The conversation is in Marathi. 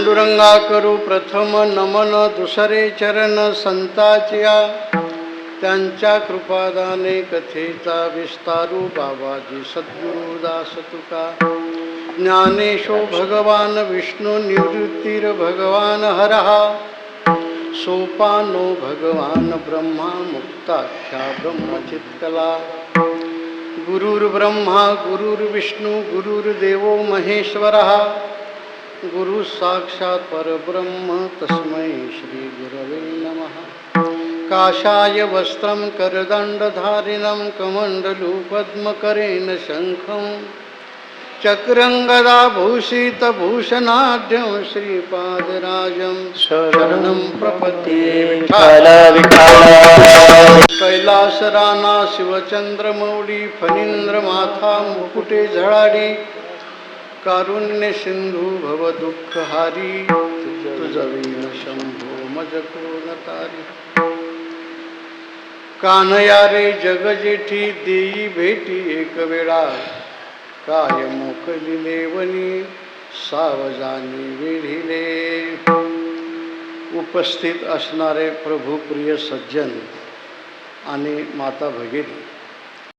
पांडुरंगा करू प्रथम नमन, दुसरे चरण संताचिया. त्यांच्या कृपादाने कथेचा विस्तारू, बाबाजी सद्गुरु दास तुका. ज्ञानेशो भगवान विष्णू, निवृत्तीर भगवान हरहा. सोपानो भगवान ब्रह्मा, मुक्ताख्या ब्रह्मचित्कला. गुरुर्ब्रह्मा गुरुर्विष्णू गुरुर्देवो महेश्वरः. गुरु साक्षात् परब्रह्म तस्मै श्री गुरवे नमः. काषाय वस्त्रं करदण्डधारिणं, कमण्डलू पद्मकरेण शङ्खं. चक्रं गदाभूषितभूषणाढ्यं, श्रीपादराजं शरणं प्रपद्ये. कैलासराना शिवचंद्रमौळी, फणींद्रमाथा मुकुटे झळाडी. कारुण्य सिंधू भव दुःखहारी, तुझवीन शंभो मज कोण तारी. कान्हया रे जग जेठी, देई भेटी एक वेळा. काय मोकलिले वनी, सावजानी वेढिले. उपस्थित असणारे प्रभुप्रिय सज्जन आणि माता भगिनी,